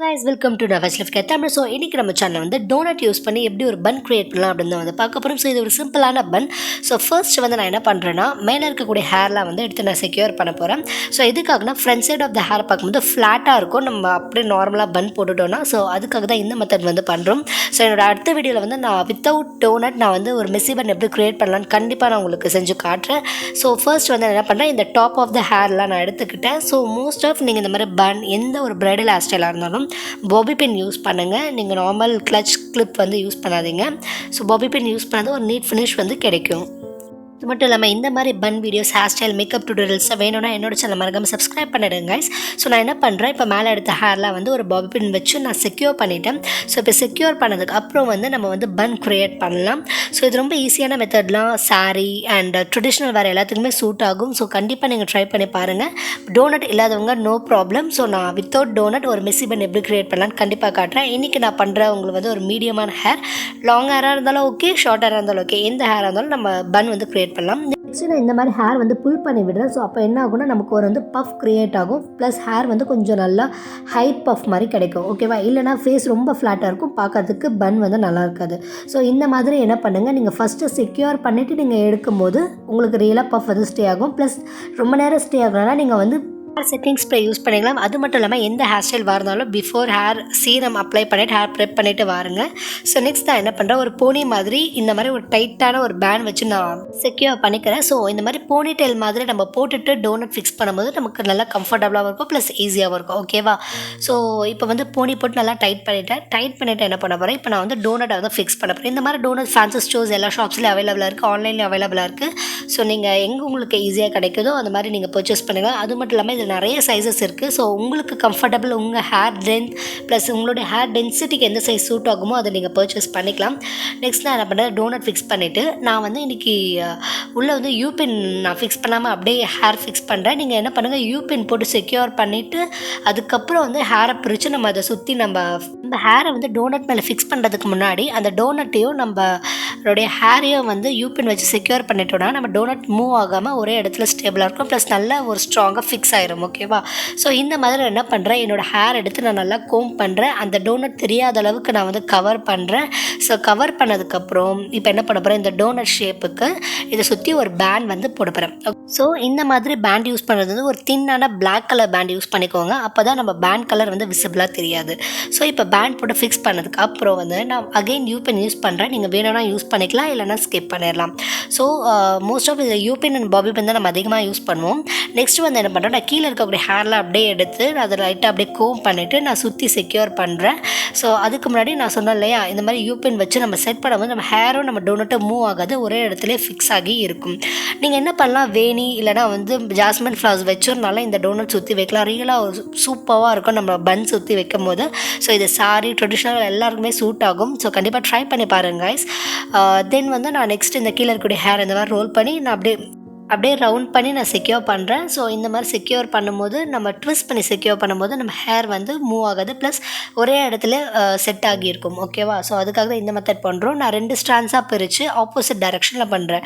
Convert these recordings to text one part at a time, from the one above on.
guys, welcome to navajlifecaretamil. So இன்னைக்கு நம்ம சேனல்ல வந்து டோனட் யூஸ் பண்ணி எப்படி ஒரு பன் கிரியேட் பண்ணலாம் அப்படின்னு வந்து பார்க்க போறோம். ஸோ இது ஒரு சிம்பிளான பன். ஸோ ஃபர்ஸ்ட் வந்து நான் என்ன பண்ணுறேன்னா மேலே இருக்கக்கூடிய ஹேர்லாம் வந்து எடுத்து நான் செக்யூர் பண்ண போகிறேன். ஸோ எதுக்காகனா front side of the hair பார்க்கும்போது ஃப்ளாட்டாக இருக்கும், நம்ம அப்படியே நார்மலாக பன் போட்டுட்டோம்னா. ஸோ அதுக்காக தான் இந்த மெத்தட் வந்து பண்ணுறோம். ஸோ என்னோட அடுத்த வீடியோவில் வந்து நான் வித்தவுட் டோனட் நான் வந்து ஒரு மெஸ்ஸி பன் எப்படி கிரியேட் பண்ணலான்னு கண்டிப்பாக நான் உங்களுக்கு செஞ்சு காட்டுறேன். ஸோ ஃபர்ஸ்ட் வந்து என்ன பண்ணுறேன், இந்த டாப் ஆஃப் த ஹேர்லாம் நான் எடுத்துக்கிட்டேன். ஸோ மோஸ்ட் ஆஃப் நீங்கள் இந்த மாதிரி பன் எந்த ஒரு பிரைடல் ஹேர் ஸ்டைலாக இருந்தாலும் பாபி பின் யூஸ் பண்ணுங்கள். நீங்கள் நார்மல் கிளச் கிளிப் வந்து யூஸ் பண்ணாதீங்க. ஸோ பாபி பின் யூஸ் பண்ணாத ஒரு நீட் ஃபினிஷ் வந்து கிடைக்கும். இது மட்டும் இல்லாமல் இந்த மாதிரி பன் வீடியோஸ், ஹேர் ஸ்டைல், மேக்கப் டியூட்டோரியல்ஸை வேணும்னா என்னோட சேனல் மறக்காமல் சப்ஸ்கிரைப் பண்ணிடுங்க கைஸ். ஸோ நான் என்ன பண்ணுறேன், இப்போ மேலே எடுத்த ஹேர்லாம் வந்து ஒரு பாபி பின் வச்சு நான் செக்யூர் பண்ணிட்டேன். ஸோ இப்போ செக்யூர் பண்ணதுக்கு அப்புறம் வந்து நம்ம வந்து பன் க்ரியேட் பண்ணலாம். ஸோ இது ரொம்ப ஈஸியான மெத்தட்லாம் saree அண்ட் ட்ரெடிஷ்னல் வேறு எல்லாத்துக்குமே சூட் ஆகும். ஸோ கண்டிப்பாக நீங்கள் ட்ரை பண்ணி பாருங்கள். டோனட் இல்லாதவங்க நோ ப்ராப்ளம். ஸோ நான் வித்தவுட் டோனட் ஒரு மெஸ்ஸி பன் எப்படி க்ரியேட் பண்ணலான்னு கண்டிப்பாக காட்டுறேன். இன்றைக்கி நான் பண்ணுறேன் உங்களுக்கு வந்து ஒரு மீடியமான ஹேர், லாங் ஹேராக இருந்தாலும் ஓகே, ஷார்ட் ஹேராக இருந்தாலும் ஓகே, எந்த ஹேராக இருந்தாலும் நம்ம பன் வந்து க்ரியேட் பண்ணலாம். நெக்ஸ்ட் நான் இந்த மாதிரி ஹேர் வந்து புல் பண்ணி விடுறேன். ஸோ அப்போ என்ன ஆகும்னா நமக்கு ஒரு வந்து பஃப் க்ரியேட் ஆகும், ப்ளஸ் ஹேர் வந்து கொஞ்சம் நல்லா ஹைட் பஃப் மாதிரி கிடைக்கும். ஓகேவா? இல்லைனா ஃபேஸ் ரொம்ப ஃப்ளாட்டாக இருக்கும், பார்க்கறதுக்கு பன் வந்து நல்லா இருக்காது. ஸோ இந்த மாதிரி என்ன பண்ணுங்கள், நீங்கள் ஃபஸ்ட்டு செக்யூர் பண்ணிவிட்டு நீங்கள் எடுக்கும்போது உங்களுக்கு ரியலாக பஃப் வந்து ஸ்டே ஆகும். ப்ளஸ் ரொம்ப நேரம் ஸ்டே ஆகணும்னா நீங்கள் வந்து ஹேர் செட்டிங் ஸ்ப்ரே யூஸ் பண்ணிக்கலாம். அது மட்டும் இல்லாமல் எந்த ஹேர் ஸ்டைல் இருந்தாலும் பிஃபோர் ஹேர் சீரம் அப்ளை பண்ணிவிட்டு ஹேர் ப்ரெப் பண்ணிவிட்டு வாருங்க. ஸோ நெக்ஸ்ட் நான் என்ன பண்ணுறேன், ஒரு போனி மாதிரி இந்த மாதிரி ஒரு டைட்டான ஒரு பேண்ட் வச்சு நான் செக்யூர் பண்ணிக்கிறேன். ஸோ இந்த மாதிரி போனி டெயில் மாதிரி நம்ம போட்டுட்டு டோனட் ஃபிக்ஸ் பண்ணும்போது நமக்கு நல்லா கம்ஃபர்டபுளாகவும் இருக்கும், ப்ளஸ் ஈஸியாகவும் இருக்கும். ஓகேவா? ஸோ இப்போ வந்து போனி போட்டு நல்லா டைட் பண்ணிவிட்டு என்ன பண்ண போகிறேன், இப்போ நான் வந்து டோனட்டை வந்து ஃபிக்ஸ் பண்ண போகிறேன். இந்த மாதிரி டோனட் ஃபேன்சி ஸ்டோர்ஸ் எல்லா ஷாப்ஸ்லேயும் அவைலபிளாக இருக்குது, ஆன்லைன்லேயும் அவைலபிளாக இருக்குது. ஸோ நீங்கள் எங்கே உங்களுக்கு ஈஸியாக கிடைக்குதோ அந்த மாதிரி நீங்கள் பர்ச்சேஸ் பண்ணுங்கள். அது மட்டும் இல்லாமல் இதில் நிறைய சைஸஸ் இருக்குது. ஸோ உங்களுக்கு கம்ஃபர்டபுள், உங்கள் ஹேர் லென்த் ப்ளஸ் உங்களுடைய ஹேர் டென்சிட்டிக்கு எந்த சைஸ் சூட் ஆகுமோ அதை நீங்கள் பர்ச்சேஸ் பண்ணிக்கலாம். நெக்ஸ்ட் நான் என்ன பண்ணுறேன், டோனட் ஃபிக்ஸ் பண்ணிவிட்டு நான் வந்து இன்றைக்கி உள்ளே வந்து யூபின் நான் ஃபிக்ஸ் பண்ணாமல் அப்படியே ஹேர் ஃபிக்ஸ் பண்ணுறேன். நீங்கள் என்ன பண்ணுங்கள், யூபின் போட்டு செக்யூர் பண்ணிவிட்டு அதுக்கப்புறம் வந்து ஹேரை பிரித்து நம்ம அதை சுற்றி நம்ம ஹேரை வந்து டோனட் மேலே ஃபிக்ஸ் பண்ணுறதுக்கு முன்னாடி அந்த டோனட்டையும் நம்மளுடைய ஹேரையும் வந்து யூபின் வச்சு செக்யூர் பண்ணிட்டோன்னா நம்ம டோனட் மூவ் ஆகாமல் ஒரே இடத்துல ஸ்டேபிளாக இருக்கும், ப்ளஸ் நல்லா ஒரு ஸ்ட்ராங்காக ஃபிக்ஸ் ஆயிரும். ஓகேவா? ஸோ இந்த மாதிரி என்ன பண்ணுறேன், என்னோடய ஹேர் எடுத்து நான் நல்லா கோம் பண்ணுறேன். அந்த டோனட் தெரியாத அளவுக்கு நான் வந்து கவர் பண்ணுறேன். ஸோ கவர் பண்ணதுக்கப்புறம் இப்போ என்ன பண்ண போகிறேன், இந்த டோனட் ஷேப்புக்கு இதை சுற்றி ஒரு பேண்ட் வந்து போட போகிறேன். ஸோ இந்த மாதிரி பேண்ட் யூஸ் பண்ணுறது வந்து ஒரு தின்னான பிளாக் கலர் பேண்ட் யூஸ் பண்ணிக்கோங்க. அப்போ தான் நம்ம பேண்ட் கலர் வந்து விசிபிளாக தெரியாது. ஸோ இப்போ பேண்ட் போட்டு ஃபிக்ஸ் பண்ணதுக்கு அப்புறம் வந்து நான் அகெயின் யூபின் யூஸ் பண்ணுறேன். நீங்கள் வேணும்னா யூஸ் பண்ணிக்கலாம், இல்லைனா ஸ்கிப் பண்ணிடலாம். ஸோ மோஸ்ட் ஆஃப் இதில் யூபின் அண்ட் பாபி பின் தான் நம்ம அதிகமாக யூஸ் பண்ணுவோம். நெக்ஸ்ட் வந்து என்ன பண்ணுறேன், நான் கீழே இருக்கக்கூடிய ஹேர்லாம் அப்படியே எடுத்து அதை லைட்டாக அப்படியே கோம் பண்ணிவிட்டு நான் சுற்றி செக்யூர் பண்ணுறேன். ஸோ அதுக்கு முன்னாடி நான் சொன்னேன் இல்லையா, இந்த மாதிரி யூபின் வச்சு நம்ம செட் பண்ணும்போது நம்ம ஹேரும் நம்ம டோனட்டும் மூவ் ஆகாது, ஒரே இடத்துல ஃபிக்ஸ் ஆகி இருக்கும். நீங்கள் என்ன பண்ணலாம், வேணி இல்லைனா வந்து ஜாஸ்மின் ஃப்ளவர்ஸ் வச்சோம்னால இந்த டோனட் சுற்றி வைக்கலாம். ரியலாக சூப்பராக இருக்கும் நம்ம பன் சுற்றி வைக்கும் போது. ஸோ இது saree ட்ரெடிஷ்னல் எல்லாருக்குமே சூட் ஆகும். ஸோ கண்டிப்பாக ட்ரை பண்ணி பாருங்க கைஸ். தென் வந்து நான் நெக்ஸ்ட் இந்த கீழே இருக்கக்கூடிய ஹேர் இந்த மாதிரி ரோல் பண்ணி நான் அப்படியே ரவுண்ட் பண்ணி நான் செக்யூர் பண்ணுறேன். ஸோ இந்த மாதிரி செக்யூர் பண்ணும்போது நம்ம ட்விஸ்ட் பண்ணி செக்யூர் பண்ணும்போது நம்ம ஹேர் வந்து மூவ் ஆகாது, ப்ளஸ் ஒரே இடத்துல செட் ஆகியிருக்கும். ஓகேவா? ஸோ அதுக்காக தான் இந்த மெத்தட் பண்ணுறோம். நான் 2 ஸ்ட்ராண்ட்ஸாக பிரித்து ஆப்போசிட் டைரெக்ஷனில் பண்ணுறேன்.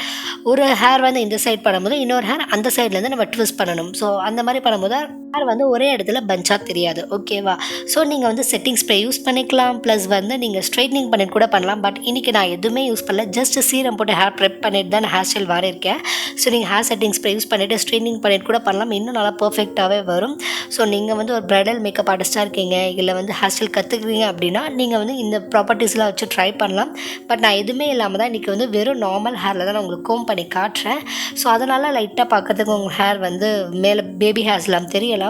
ஒரு ஹேர் வந்து இந்த சைட் பண்ணும்போது இன்னொரு ஹேர் அந்த சைட்லேருந்து நம்ம ட்விஸ்ட் பண்ணணும். ஸோ அந்த மாதிரி பண்ணும்போது ஹேர் வந்து ஒரே இடத்துல பஞ்சாக தெரியாது. ஓகேவா? ஸோ நீங்கள் வந்து செட்டிங் ஸ்ப்ரே யூஸ் பண்ணிக்கலாம், ப்ளஸ் வந்து நீங்கள் ஸ்ட்ரைட்னிங் பண்ணிட்டு கூட பண்ணலாம். பட் இன்றைக்கி நான் எதுவுமே யூஸ் பண்ணல, ஜஸ்ட் சீரம் போட்டு ஹேர் ப்ரெப் பண்ணிட்டு தான் ஹேர் ஸ்டைல் வரையிருக்கேன். ஸோ நீங்கள் ஹேர் செட்டிங் ஸ்ப்ரே யூஸ் பண்ணிவிட்டு ஸ்ட்ரைட்னிங் பண்ணிட்டு கூட பண்ணலாம், இன்னும் நல்லா பர்ஃபெக்டாகவே வரும். ஸோ நீங்கள் வந்து ஒரு பிரைடல் மேக்கப் ஆர்டிஸ்ட்டாக இருக்கீங்க, இல்லை வந்து ஹேர் ஸ்டைல் கற்றுக்குறீங்க அப்படின்னா நீங்கள் வந்து இந்த ப்ராப்பர்ட்டிஸ்லாம் வச்சு ட்ரை பண்ணலாம். பட் நான் எதுவுமே இல்லாமல் தான் இன்றைக்கி வந்து வெறும் நார்மல் ஹேரில் தான் நான் உங்களுக்கு கோம் பண்ணி காட்டுறேன். ஸோ அதனால் லைட்டாக பார்க்கறதுக்கு உங்கள் ஹேர் வந்து மேலே பேபி ஹேர்ஸ்லாம் தெரியலாம்.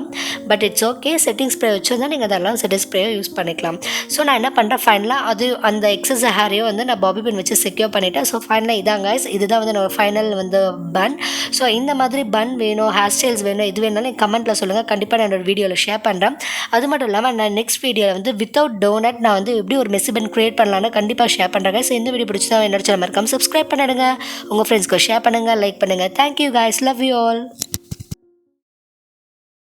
But it's okay, setting spray வச்சுருந்தா நீங்கள் அதெல்லாம் செட்டிங் ஸ்ப்ரேயோ யூஸ் பண்ணிக்கலாம். ஸோ நான் என்ன பண்ணுறேன், ஃபைனலாக அது அந்த எக்ஸஸ் ஹேரையும் வந்து நான் பாபி பின் வச்சு செக்யூர் பண்ணிவிட்டேன். ஸோ ஃபைனலாக இதாங்க, இதுதான் வந்து என்னோட ஃபைனல் வந்து பன். ஸோ இந்த மாதிரி பன் வேணும், ஹேர் ஸ்டைல்ஸ் வேணும், இது வேணாலும் நீங்கள் கமெண்ட்டில் சொல்லுங்கள். கண்டிப்பாக நான் என்னோட வீடியோவில் ஷேர் பண்ணுறேன். அது மட்டும் இல்லாமல் நான் நெக்ஸ்ட் வீடியோவில் வந்து வித்தவுட் டோனட் நான் வந்து எப்படி ஒரு மெஸ்ஸி பன் க்ரியேட் பண்ணலான்னு கண்டிப்பாக ஷேர் பண்ணுறேன். ஸோ இந்த வீடியோ பிடிச்சா என்னோட சேனல் மறக்காம சப்ஸ்கிரைப் பண்ணிடுங்க, உங்கள் ஃப்ரெண்ட்ஸ்க்கு ஷேர் பண்ணுங்கள், லைக் பண்ணுங்கள். Thank you guys, love you all.